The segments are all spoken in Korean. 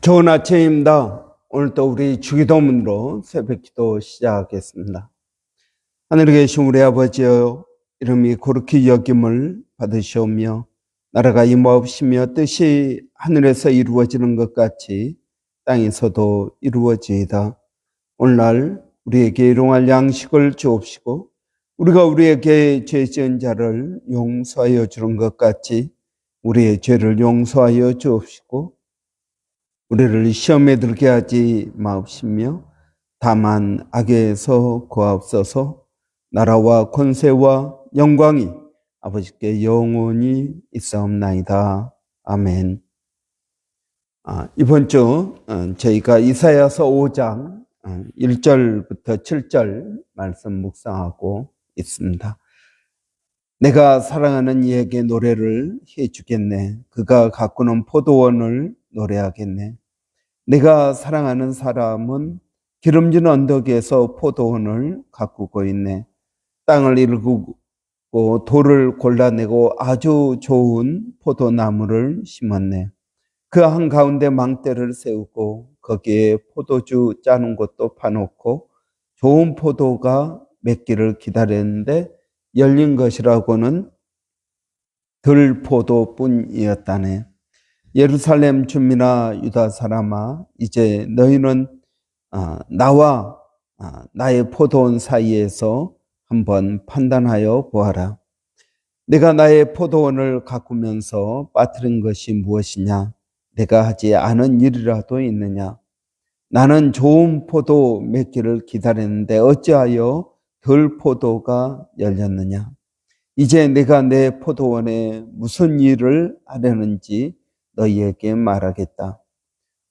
좋은 아침입니다. 오늘 또 우리 주기도문으로 새벽기도 시작하겠습니다. 하늘에 계신 우리 아버지여, 이름이 거룩히 여김을 받으시오며 나라가 임하옵시며 뜻이 하늘에서 이루어지는 것 같이 땅에서도 이루어지이다. 오늘날 우리에게 일용할 양식을 주옵시고 우리가 우리에게 죄 지은 자를 용서하여 주는 것 같이 우리의 죄를 용서하여 주옵시고 우리를 시험에 들게 하지 마옵시며 다만 악에서 구하옵소서. 나라와 권세와 영광이 아버지께 영원히 있사옵나이다. 아멘. 이번 주 저희가 이사야서 5장 1절부터 7절 말씀 묵상하고 있습니다. 내가 사랑하는 이에게 노래를 해주겠네. 그가 가꾸는 포도원을 노래하겠네. 내가 사랑하는 사람은 기름진 언덕에서 포도원을 가꾸고 있네. 땅을 일구고 돌을 골라내고 아주 좋은 포도나무를 심었네. 그 한가운데 망대를 세우고 거기에 포도주 짜는 것도 파놓고 좋은 포도가 맺기를 기다렸는데 열린 것이라고는 들포도뿐이었다네. 예루살렘 주민아 유다 사람아, 이제 너희는 나와 나의 포도원 사이에서 한번 판단하여 보아라. 내가 나의 포도원을 가꾸면서 빠뜨린 것이 무엇이냐? 내가 하지 않은 일이라도 있느냐? 나는 좋은 포도 맺기를 기다렸는데 어찌하여 덜 포도가 열렸느냐? 이제 내가 내 포도원에 무슨 일을 하려는지 너희에게 말하겠다.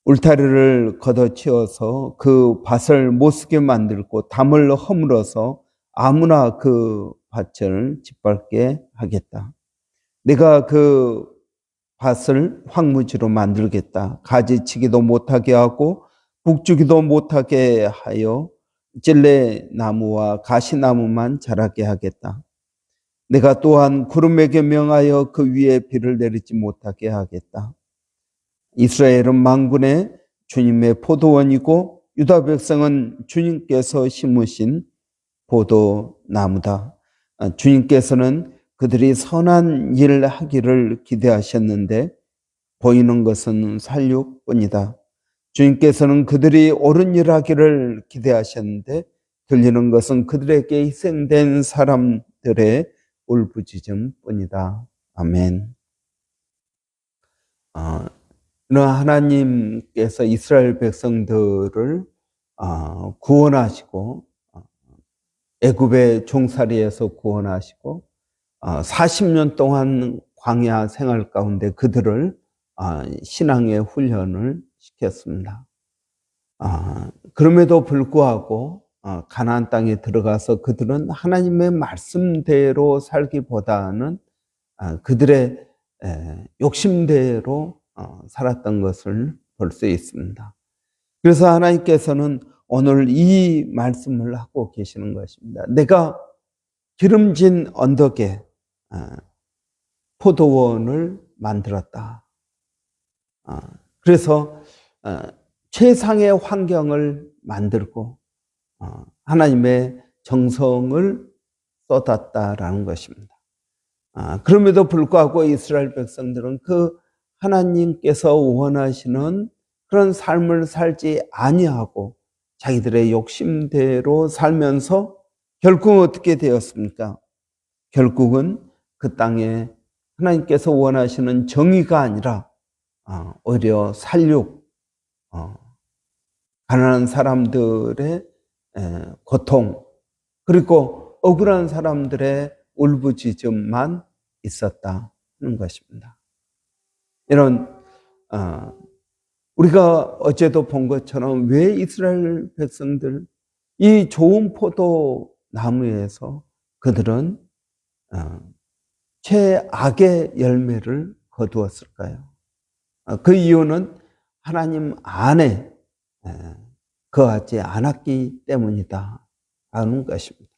울타리를 걷어치워서 그 밭을 못쓰게 만들고 담을 허물어서 아무나 그 밭을 짓밟게 하겠다. 내가 그 밭을 황무지로 만들겠다. 가지치기도 못하게 하고 북주기도 못하게 하여 찔레나무와 가시나무만 자라게 하겠다. 내가 또한 구름에게 명하여 그 위에 비를 내리지 못하게 하겠다. 이스라엘은 만군의 주님의 포도원이고 유다 백성은 주님께서 심으신 포도나무다. 주님께서는 그들이 선한 일을 하기를 기대하셨는데 보이는 것은 살육뿐이다. 주님께서는 그들이 옳은 일 하기를 기대하셨는데 들리는 것은 그들에게 희생된 사람들의 울부짖음뿐이다. 아멘. 하나님께서 이스라엘 백성들을 구원하시고 애굽의 종살이에서 구원하시고 40년 동안 광야 생활 가운데 그들을 신앙의 훈련을 시켰습니다. 그럼에도 불구하고 가나안 땅에 들어가서 그들은 하나님의 말씀대로 살기보다는 그들의 욕심대로 살았던 것을 볼 수 있습니다. 그래서 하나님께서는 오늘 이 말씀을 하고 계시는 것입니다. 내가 기름진 언덕에 포도원을 만들었다. 그래서 최상의 환경을 만들고 하나님의 정성을 쏟았다라는 것입니다. 그럼에도 불구하고 이스라엘 백성들은 그 하나님께서 원하시는 그런 삶을 살지 아니하고 자기들의 욕심대로 살면서 결국은 어떻게 되었습니까? 결국은 그 땅에 하나님께서 원하시는 정의가 아니라 오히려 살육, 가난한 사람들의 고통, 그리고 억울한 사람들의 울부짖음만 있었다는 것입니다. 이런 우리가 어제도 본 것처럼 왜 이스라엘 백성들 이 좋은 포도 나무에서 그들은 최악의 열매를 거두었을까요? 그 이유는 하나님 안에 거하지 않았기 때문이다 하는 것입니다.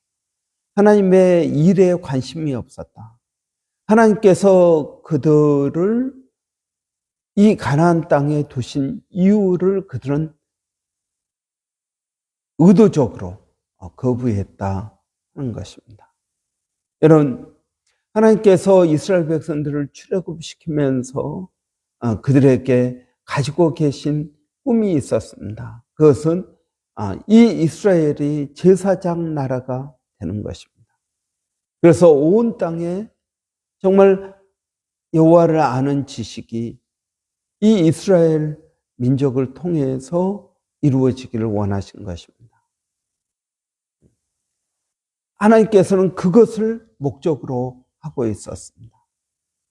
하나님의 일에 관심이 없었다. 하나님께서 그들을 이 가나안 땅에 두신 이유를 그들은 의도적으로 거부했다 하는 것입니다. 여러분, 하나님께서 이스라엘 백성들을 출애굽시키면서 그들에게 가지고 계신 꿈이 있었습니다. 그것은 이 이스라엘이 제사장 나라가 되는 것입니다. 그래서 온 땅에 정말 여호와를 아는 지식이 이 이스라엘 민족을 통해서 이루어지기를 원하신 것입니다. 하나님께서는 그것을 목적으로 하고 있었습니다.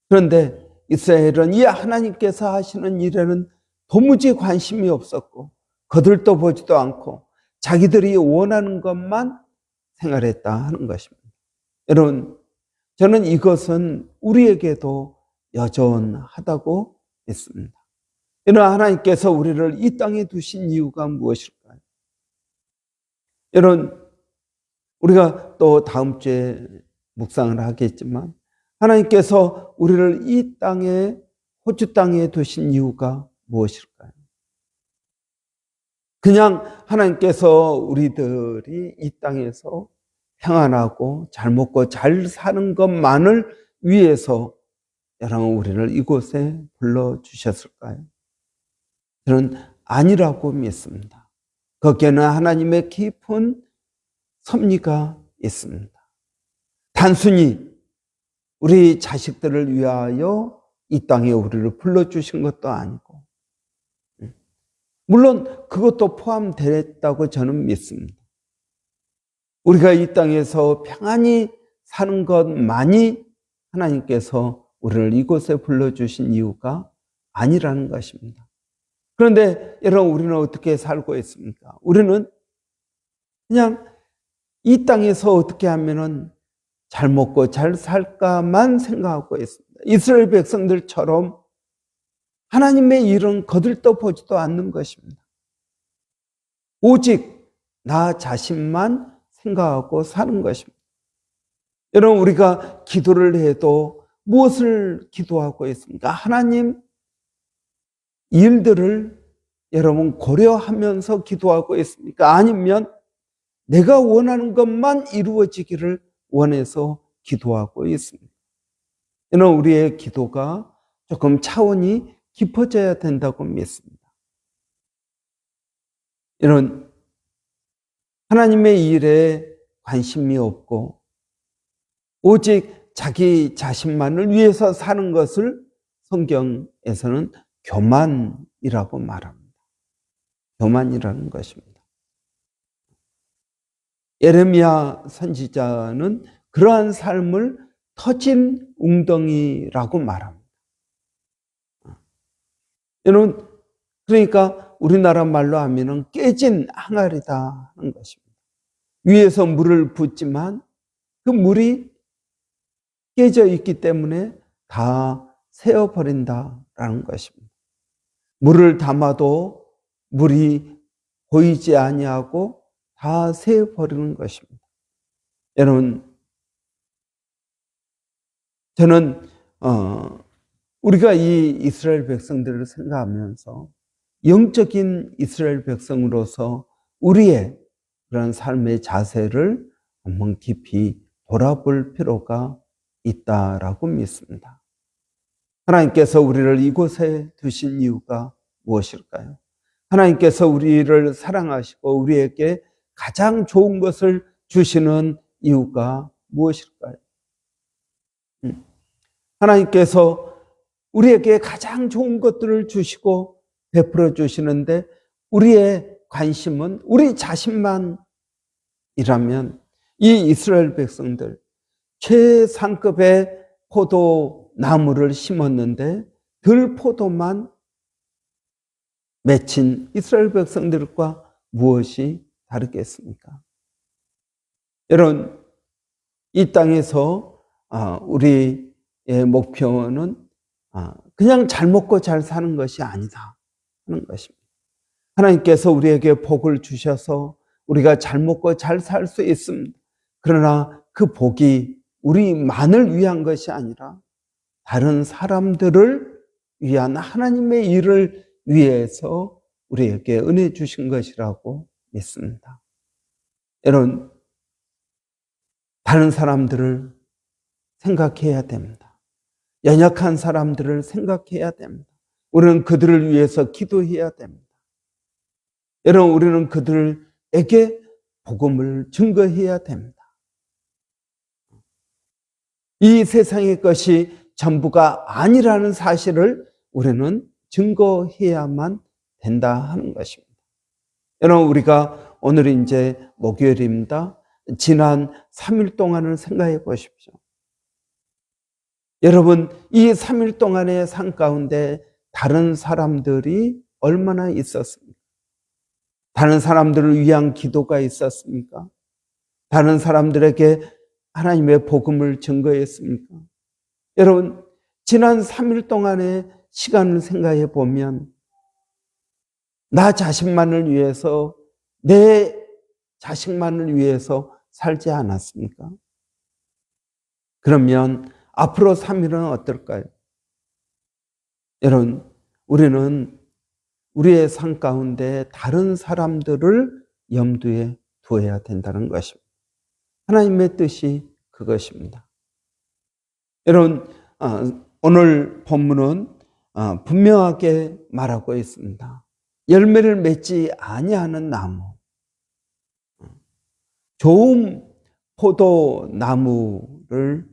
그런데 이스라엘은 이 하나님께서 하시는 일에는 도무지 관심이 없었고 거들떠 보지도 않고 자기들이 원하는 것만 생활했다 하는 것입니다. 여러분, 저는 이것은 우리에게도 여전하다고 믿습니다. 여러분, 하나님께서 우리를 이 땅에 두신 이유가 무엇일까요? 여러분, 우리가 또 다음 주에 묵상을 하겠지만 하나님께서 우리를 이 땅에, 호주 땅에 두신 이유가 무엇일까요? 그냥 하나님께서 우리들이 이 땅에서 평안하고 잘 먹고 잘 사는 것만을 위해서 여러분 우리를 이곳에 불러주셨을까요? 저는 아니라고 믿습니다. 거기에는 하나님의 깊은 섭리가 있습니다. 단순히 우리 자식들을 위하여 이 땅에 우리를 불러주신 것도 아니고, 물론 그것도 포함됐다고 저는 믿습니다. 우리가 이 땅에서 평안히 사는 것만이 하나님께서 우리를 이곳에 불러주신 이유가 아니라는 것입니다. 그런데 여러분, 우리는 어떻게 살고 있습니까? 우리는 그냥 이 땅에서 어떻게 하면은 잘 먹고 잘 살까만 생각하고 있습니다. 이스라엘 백성들처럼 하나님의 일은 거들떠 보지도 않는 것입니다. 오직 나 자신만 생각하고 사는 것입니다. 여러분, 우리가 기도를 해도 무엇을 기도하고 있습니까? 하나님 일들을 여러분 고려하면서 기도하고 있습니까? 아니면 내가 원하는 것만 이루어지기를 원해서 기도하고 있습니다. 여러분, 우리의 기도가 조금 차원이 깊어져야 된다고 믿습니다. 여러분, 하나님의 일에 관심이 없고 오직 자기 자신만을 위해서 사는 것을 성경에서는 교만이라고 말합니다. 교만이라는 것입니다. 예레미야 선지자는 그러한 삶을 터진 웅덩이라고 말합니다. 여러분, 그러니까 우리나라 말로 하면은 깨진 항아리다 하는 것입니다. 위에서 물을 붓지만 그 물이 깨져 있기 때문에 다 새어버린다라는 것입니다. 물을 담아도 물이 보이지 아니하고 다 새어버리는 것입니다. 여러분, 저는 우리가 이 이스라엘 백성들을 생각하면서 영적인 이스라엘 백성으로서 우리의 그런 삶의 자세를 한번 깊이 돌아볼 필요가 있다라고 믿습니다. 하나님께서 우리를 이곳에 두신 이유가 무엇일까요? 하나님께서 우리를 사랑하시고 우리에게 가장 좋은 것을 주시는 이유가 무엇일까요? 하나님께서 우리에게 가장 좋은 것들을 주시고 베풀어 주시는데 우리의 관심은 우리 자신만이라면 이 이스라엘 백성들 최상급의 포도나무를 심었는데 들포도만 맺힌 이스라엘 백성들과 무엇이 다르겠습니까? 여러분, 이 땅에서 우리의 목표는 그냥 잘 먹고 잘 사는 것이 아니다 하는 것입니다. 하나님께서 우리에게 복을 주셔서 우리가 잘 먹고 잘 살 수 있습니다. 그러나 그 복이 우리만을 위한 것이 아니라 다른 사람들을 위한 하나님의 일을 위해서 우리에게 은혜 주신 것이라고 믿습니다. 여러분, 다른 사람들을 생각해야 됩니다. 연약한 사람들을 생각해야 됩니다. 우리는 그들을 위해서 기도해야 됩니다. 여러분, 우리는 그들에게 복음을 증거해야 됩니다. 이 세상의 것이 전부가 아니라는 사실을 우리는 증거해야만 된다 하는 것입니다. 여러분, 우리가 오늘 이제 목요일입니다. 지난 3일 동안을 생각해 보십시오. 여러분, 이 3일 동안의 삶 가운데 다른 사람들이 얼마나 있었습니까? 다른 사람들을 위한 기도가 있었습니까? 다른 사람들에게 하나님의 복음을 증거했습니까? 여러분, 지난 3일 동안의 시간을 생각해 보면 나 자신만을 위해서, 내 자식만을 위해서 살지 않았습니까? 그러면 앞으로 3일은 어떨까요? 여러분, 우리는 우리의 삶 가운데 다른 사람들을 염두에 두어야 된다는 것입니다. 하나님의 뜻이 그것입니다. 여러분, 오늘 본문은 분명하게 말하고 있습니다. 열매를 맺지 아니하는 나무, 좋은 포도나무를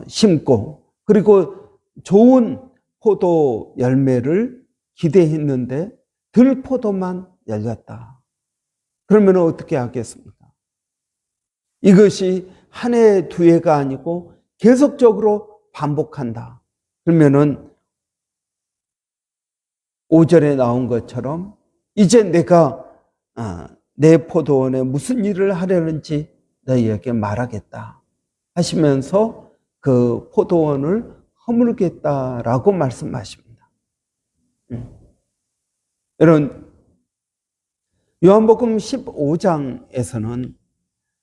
심고 그리고 좋은 포도 열매를 기대했는데 들포도만 열렸다. 그러면 어떻게 하겠습니까? 이것이 한 해, 두 해가 아니고 계속적으로 반복한다. 그러면은 5절에 나온 것처럼 이제 내가 내 포도원에 무슨 일을 하려는지 너희에게 말하겠다 하시면서 그 포도원을 허물겠다라고 말씀하십니다. 여러분, 요한복음 15장에서는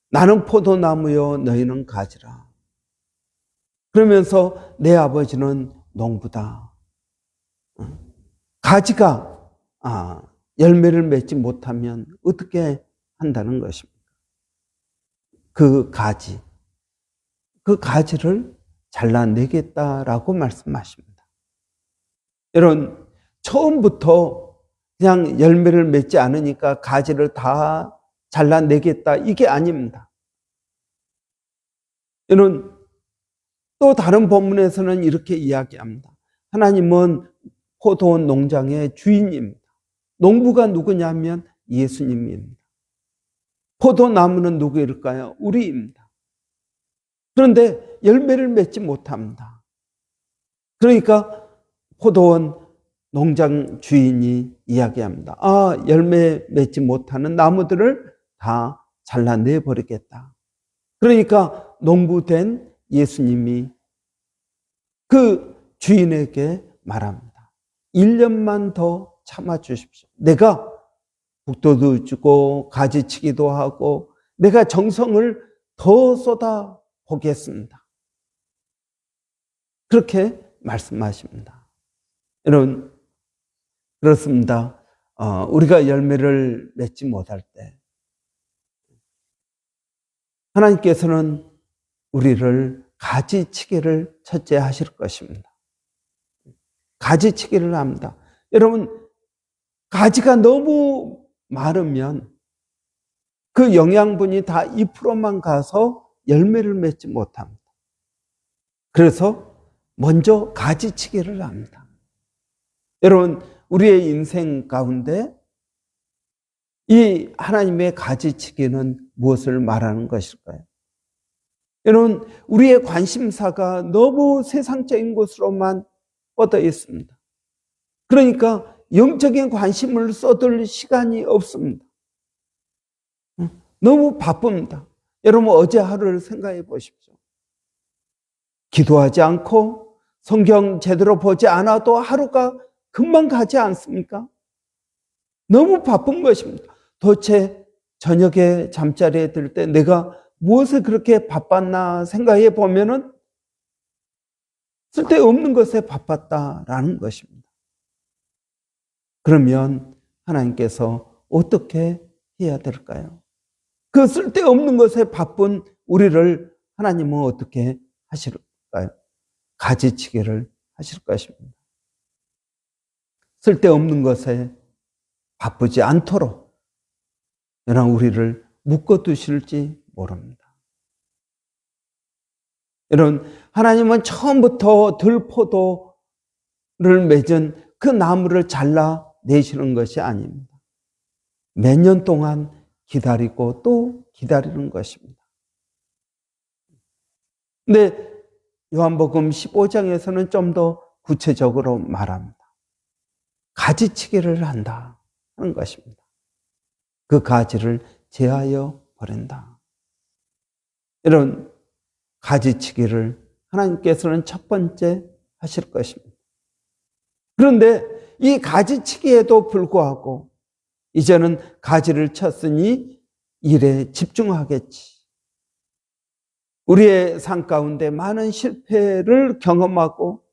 나는 포도나무요 너희는 가지라. 그러면서 내 아버지는 농부다. 가지가 열매를 맺지 못하면 어떻게 한다는 것입니까? 그 가지를 잘라내겠다라고 말씀하십니다. 여러분, 처음부터 그냥 열매를 맺지 않으니까 가지를 다 잘라내겠다, 이게 아닙니다. 여러분, 또 다른 본문에서는 이렇게 이야기합니다. 하나님은 포도원 농장의 주인입니다. 농부가 누구냐면 예수님입니다. 포도나무는 누구일까요? 우리입니다. 그런데 열매를 맺지 못합니다. 그러니까 포도원 농장 주인이 이야기합니다. 열매 맺지 못하는 나무들을 다 잘라내 버리겠다. 그러니까 농부된 예수님이 그 주인에게 말합니다. 1년만 더 참아 주십시오. 내가 북도도 주고 가지치기도 하고 내가 정성을 더 쏟아 보겠습니다. 그렇게 말씀하십니다. 여러분, 그렇습니다. 우리가 열매를 맺지 못할 때 하나님께서는 우리를 가지치기를 첫째 하실 것입니다. 가지치기를 합니다. 여러분, 가지가 너무 마르면 그 영양분이 다 2%만 가서 열매를 맺지 못합니다. 그래서 먼저 가지치기를 합니다. 여러분, 우리의 인생 가운데 이 하나님의 가지치기는 무엇을 말하는 것일까요? 여러분, 우리의 관심사가 너무 세상적인 것으로만 뻗어 있습니다. 그러니까 영적인 관심을 쏟을 시간이 없습니다. 너무 바쁩니다. 여러분, 어제 하루를 생각해 보십시오. 기도하지 않고 성경 제대로 보지 않아도 하루가 금방 가지 않습니까? 너무 바쁜 것입니다. 도대체 저녁에 잠자리에 들 때 내가 무엇을 그렇게 바빴나 생각해 보면은 쓸데없는 것에 바빴다라는 것입니다. 그러면 하나님께서 어떻게 해야 될까요? 그 쓸데없는 것에 바쁜 우리를 하나님은 어떻게 하실까요? 가지치기를 하실 것입니다. 쓸데없는 것에 바쁘지 않도록 여러분 우리를 묶어두실지 모릅니다. 여러분 하나님은 처음부터 들포도를 맺은 그 나무를 잘라내시는 것이 아닙니다. 몇 년 동안 기다리고 또 기다리는 것입니다. 근데 요한복음 15장에서는 좀 더 구체적으로 말합니다. 가지치기를 한다 하는 것입니다. 그 가지를 제하여 버린다. 이런 가지치기를 하나님께서는 첫 번째 하실 것입니다. 그런데 이 가지치기에도 불구하고 이제는 가지를 쳤으니 일에 집중하겠지. 우리의 삶 가운데 많은 실패를 경험하고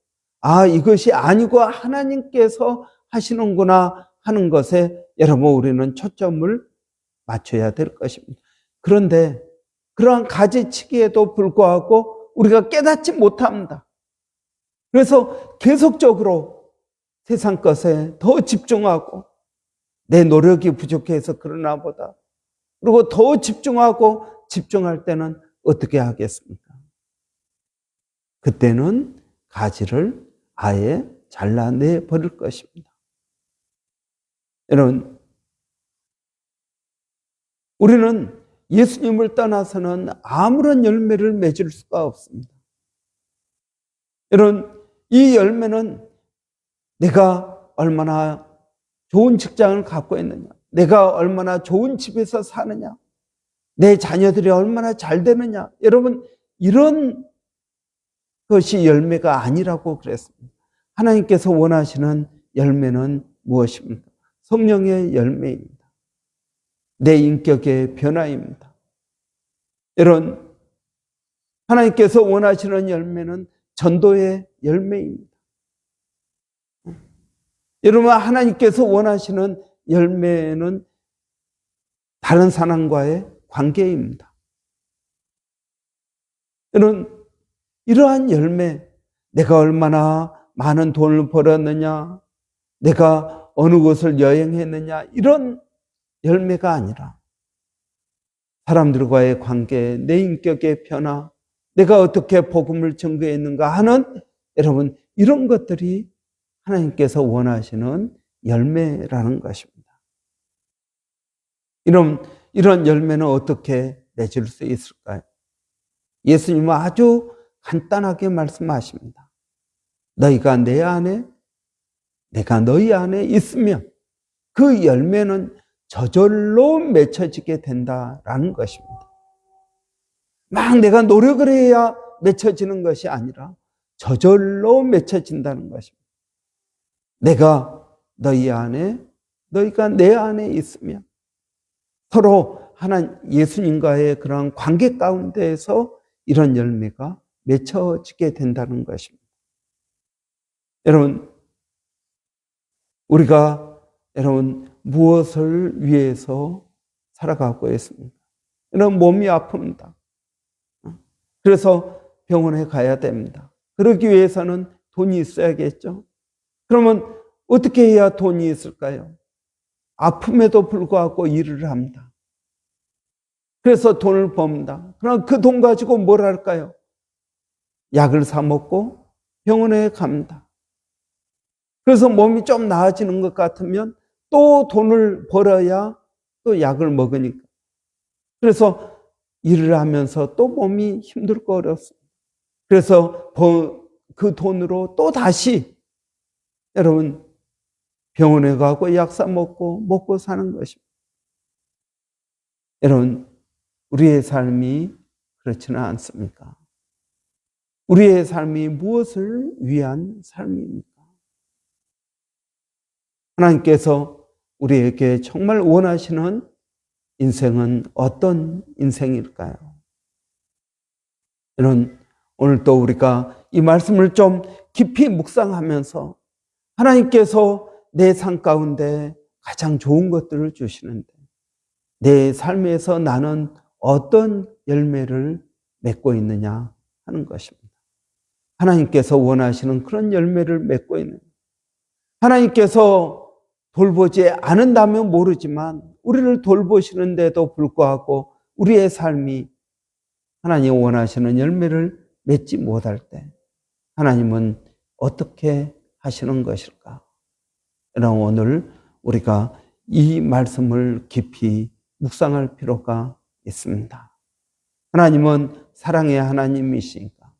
이것이 아니고 하나님께서 하시는구나 하는 것에 여러분 우리는 초점을 맞춰야 될 것입니다. 그런데 그러한 가지치기에도 불구하고 우리가 깨닫지 못합니다. 그래서 계속적으로 세상 것에 더 집중하고 내 노력이 부족해서 그러나 보다 그리고 더 집중하고 집중할 때는 어떻게 하겠습니까? 그때는 가지를 아예 잘라내 버릴 것입니다. 여러분, 우리는 예수님을 떠나서는 아무런 열매를 맺을 수가 없습니다. 여러분, 이 열매는 내가 얼마나 좋은 직장을 갖고 있느냐, 내가 얼마나 좋은 집에서 사느냐, 내 자녀들이 얼마나 잘 되느냐, 여러분 이런 것이 열매가 아니라고 그랬습니다. 하나님께서 원하시는 열매는 무엇입니까? 성령의 열매입니다. 내 인격의 변화입니다. 여러분, 하나님께서 원하시는 열매는 전도의 열매입니다. 여러분, 하나님께서 원하시는 열매는 다른 사람과의 관계입니다. 여러분, 이러한 열매, 내가 얼마나 많은 돈을 벌었느냐, 내가 어느 곳을 여행했느냐, 이런 열매가 아니라 사람들과의 관계, 내 인격의 변화, 내가 어떻게 복음을 전거했는가 하는 여러분 이런 것들이 하나님께서 원하시는 열매라는 것입니다. 이런 열매는 어떻게 맺을 수 있을까요? 예수님은 아주 간단하게 말씀하십니다. 너희가 내 안에, 내가 너희 안에 있으면 그 열매는 저절로 맺혀지게 된다라는 것입니다. 막 내가 노력을 해야 맺혀지는 것이 아니라 저절로 맺혀진다는 것입니다. 내가 너희 안에, 너희가 내 안에 있으면 서로 예수님과의 그런 관계 가운데에서 이런 열매가 맺혀지게 된다는 것입니다. 여러분, 우리가 무엇을 위해서 살아가고 있습니까? 여러분, 몸이 아픕니다. 그래서 병원에 가야 됩니다. 그러기 위해서는 돈이 있어야겠죠. 그러면 어떻게 해야 돈이 있을까요? 아픔에도 불구하고 일을 합니다. 그래서 돈을 법니다. 그럼 그 돈 가지고 뭘 할까요? 약을 사 먹고 병원에 갑니다. 그래서 몸이 좀 나아지는 것 같으면 또 돈을 벌어야 또 약을 먹으니까. 그래서 일을 하면서 또 몸이 힘들고 어렵습니다. 그래서 그 돈으로 또 다시 여러분 병원에 가고 약 사 먹고 사는 것입니다. 여러분, 우리의 삶이 그렇지는 않습니까? 우리의 삶이 무엇을 위한 삶입니까? 하나님께서 우리에게 정말 원하시는 인생은 어떤 인생일까요? 오늘 또 우리가 이 말씀을 좀 깊이 묵상하면서 하나님께서 내 삶 가운데 가장 좋은 것들을 주시는데 내 삶에서 나는 어떤 열매를 맺고 있느냐 하는 것입니다. 하나님께서 원하시는 그런 열매를 맺고 있는, 하나님께서 돌보지 않는다면 모르지만 우리를 돌보시는데도 불구하고 우리의 삶이 하나님 원하시는 열매를 맺지 못할 때 하나님은 어떻게 하시는 것일까? 여러분, 오늘 우리가 이 말씀을 깊이 묵상할 필요가 있습니다. 하나님은 사랑의 하나님이시니까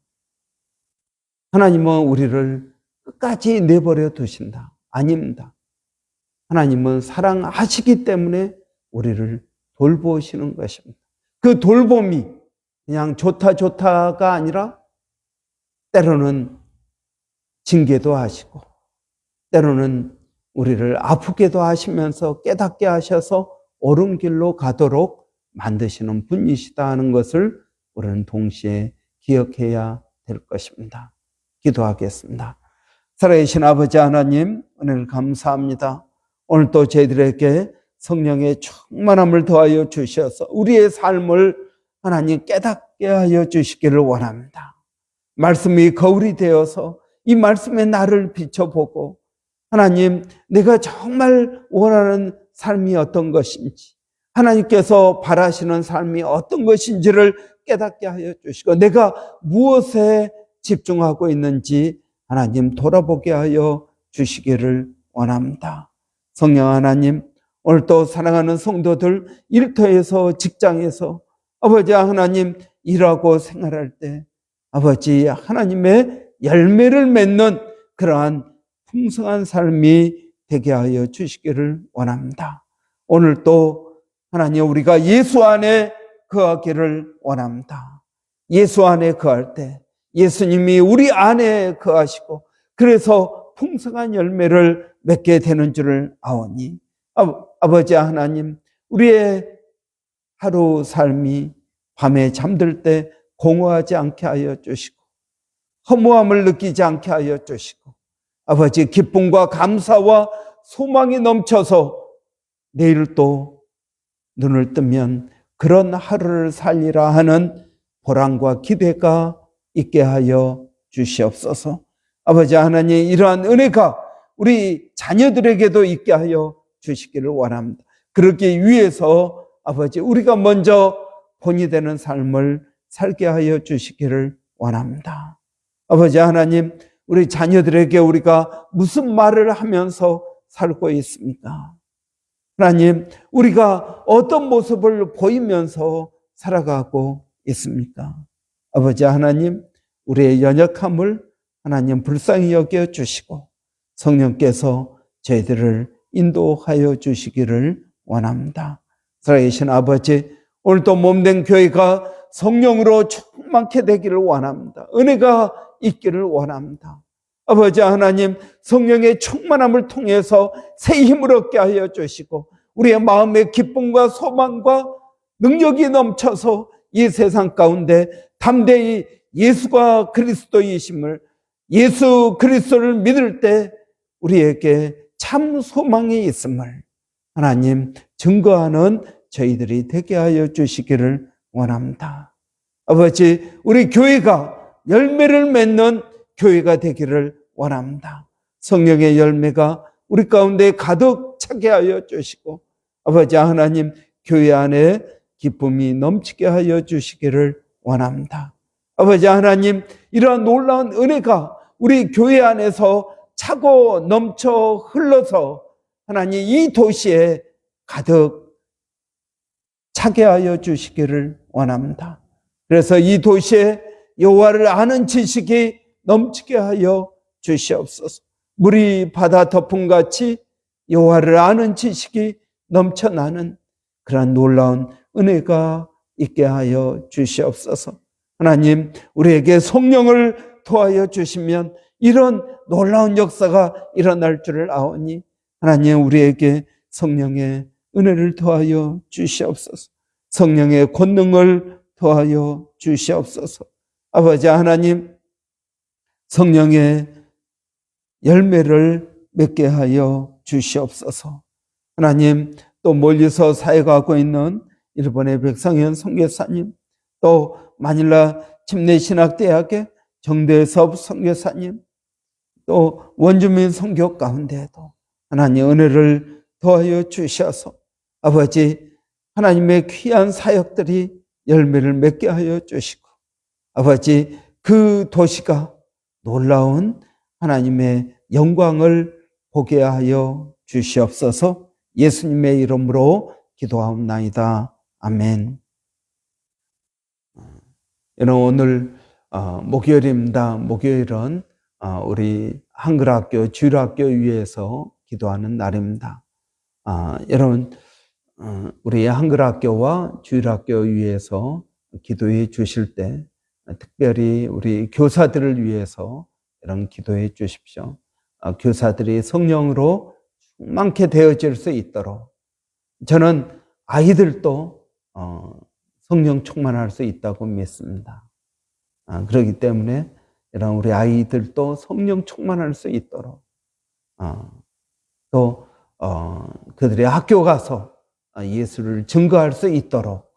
하나님은 우리를 끝까지 내버려 두신다. 아닙니다. 하나님은 사랑하시기 때문에 우리를 돌보시는 것입니다. 그 돌봄이 그냥 좋다가 아니라 때로는 징계도 하시고 때로는 우리를 아프게도 하시면서 깨닫게 하셔서 옳은 길로 가도록 만드시는 분이시다 하는 것을 우리는 동시에 기억해야 될 것입니다. 기도하겠습니다. 살아계신 아버지 하나님, 은혜를 감사합니다. 오늘 또 저희들에게 성령의 충만함을 더하여 주셔서 우리의 삶을 하나님 깨닫게 하여 주시기를 원합니다. 말씀이 거울이 되어서 이 말씀의 나를 비춰보고 하나님, 내가 정말 원하는 삶이 어떤 것인지, 하나님께서 바라시는 삶이 어떤 것인지를 깨닫게 하여 주시고 내가 무엇에 집중하고 있는지 하나님 돌아보게 하여 주시기를 원합니다. 성령 하나님, 오늘 또 사랑하는 성도들 일터에서 직장에서 아버지 하나님 일하고 생활할 때 아버지 하나님의 열매를 맺는 그러한 풍성한 삶이 되게 하여 주시기를 원합니다. 오늘 또 하나님 우리가 예수 안에 거하기를 원합니다. 예수 안에 거할 때 예수님이 우리 안에 거하시고 그래서 풍성한 열매를 맺게 되는 줄을 아오니 아버지 하나님, 우리의 하루 삶이 밤에 잠들 때 공허하지 않게 하여 주시고 허무함을 느끼지 않게 하여 주시고 아버지 기쁨과 감사와 소망이 넘쳐서 내일 또 눈을 뜨면 그런 하루를 살리라 하는 보람과 기대가 있게 하여 주시옵소서. 아버지 하나님, 이러한 은혜가 우리 자녀들에게도 있게 하여 주시기를 원합니다. 그러기 위해서 아버지 우리가 먼저 본이 되는 삶을 살게 하여 주시기를 원합니다. 아버지 하나님, 우리 자녀들에게 우리가 무슨 말을 하면서 살고 있습니까? 하나님, 우리가 어떤 모습을 보이면서 살아가고 있습니까? 아버지 하나님, 우리의 연약함을 하나님 불쌍히 여겨 주시고 성령께서 저희들을 인도하여 주시기를 원합니다. 살아계신 아버지, 오늘도 몸된 교회가 성령으로 충만케 되기를 원합니다. 은혜가 있기를 원합니다. 아버지 하나님, 성령의 충만함을 통해서 새 힘을 얻게 하여 주시고 우리의 마음의 기쁨과 소망과 능력이 넘쳐서 이 세상 가운데 담대히 예수가 그리스도이심을, 예수 그리스도를 믿을 때 우리에게 참 소망이 있음을 하나님 증거하는 저희들이 되게 하여 주시기를 원합니다. 아버지, 우리 교회가 열매를 맺는 교회가 되기를 원합니다. 성령의 열매가 우리 가운데 가득 차게 하여 주시고 아버지 하나님, 교회 안에 기쁨이 넘치게 하여 주시기를 원합니다. 아버지 하나님, 이러한 놀라운 은혜가 우리 교회 안에서 차고 넘쳐 흘러서 하나님 이 도시에 가득 차게 하여 주시기를 원합니다. 그래서 이 도시에 여호와를 아는 지식이 넘치게 하여 주시옵소서. 물이 바다 덮음같이 여호와를 아는 지식이 넘쳐나는 그런 놀라운 은혜가 있게 하여 주시옵소서. 하나님, 우리에게 성령을 도하여 주시면 이런 놀라운 역사가 일어날 줄을 아오니 하나님, 우리에게 성령의 은혜를 더하여 주시옵소서. 성령의 권능을 더하여 주시옵소서. 아버지 하나님, 성령의 열매를 맺게 하여 주시옵소서. 하나님, 또 멀리서 사역하고 있는 일본의 백상현 선교사님, 또 마닐라 침례신학대학의 정대섭 선교사님, 또 원주민 선교 가운데에도 하나님 은혜를 더하여 주셔서 아버지 하나님의 귀한 사역들이 열매를 맺게 하여 주시고 아버지 그 도시가 놀라운 하나님의 영광을 보게 하여 주시옵소서. 예수님의 이름으로 기도하옵나이다. 아멘. 여러분, 오늘 목요일입니다. 목요일은 우리 한글학교 주일학교 위에서 기도하는 날입니다. 여러분, 우리 한글학교와 주일학교 위에서 기도해 주실 때 특별히 우리 교사들을 위해서 이런 기도해 주십시오. 교사들이 성령으로 충만케 되어질 수 있도록, 저는 아이들도 성령 충만할 수 있다고 믿습니다. 그렇기 때문에 이런 우리 아이들도 성령 충만할 수 있도록 또 그들의 학교 가서 예수를 증거할 수 있도록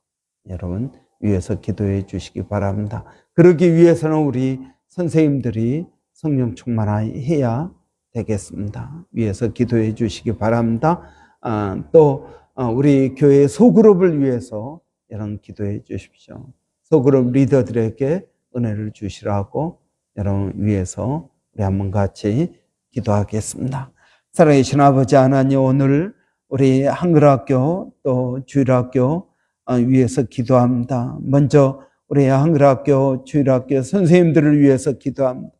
여러분 위해서 기도해 주시기 바랍니다. 그러기 위해서는 우리 선생님들이 성령 충만해야 되겠습니다. 위해서 기도해 주시기 바랍니다. 또 우리 교회 소그룹을 위해서 여러분 기도해 주십시오. 소그룹 리더들에게 은혜를 주시라고 여러분 위해서 우리 한번 같이 기도하겠습니다. 사랑하신 아버지 하나님, 오늘 우리 한글학교 또 주일학교 위해서 기도합니다. 먼저 우리 한글학교 주일학교 선생님들을 위해서 기도합니다.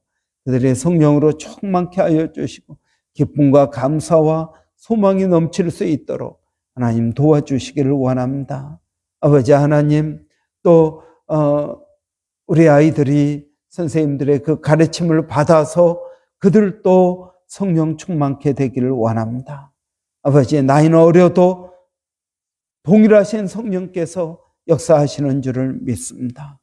그들의 성령으로 충만케 하여 주시고 기쁨과 감사와 소망이 넘칠 수 있도록 하나님 도와주시기를 원합니다. 아버지 하나님, 또 우리 아이들이 선생님들의 그 가르침을 받아서 그들도 성령 충만케 되기를 원합니다. 아버지, 나이는 어려도 동일하신 성령께서 역사하시는 줄을 믿습니다.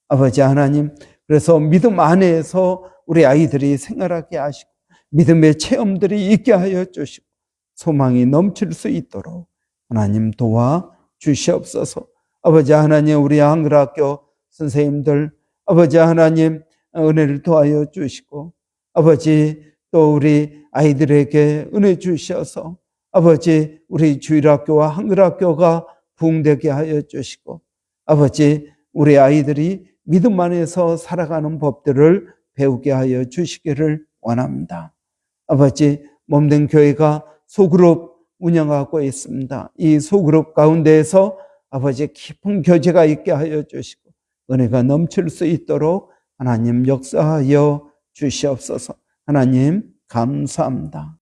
아버지 하나님, 그래서 믿음 안에서 우리 아이들이 생활하게 하시고 믿음의 체험들이 있게 하여 주시고 소망이 넘칠 수 있도록 하나님 도와 주시옵소서. 아버지 하나님, 우리 한글학교 선생님들 아버지 하나님 은혜를 더하여 주시고 아버지 또 우리 아이들에게 은혜 주셔서 아버지 우리 주일학교와 한글학교가 부흥되게 하여 주시고 아버지 우리 아이들이 믿음 안에서 살아가는 법들을 배우게 하여 주시기를 원합니다. 아버지, 몸된 교회가 소그룹 운영하고 있습니다. 이 소그룹 가운데에서 아버지 깊은 교제가 있게 하여 주시고 은혜가 넘칠 수 있도록 하나님 역사하여 주시옵소서. 하나님 감사합니다.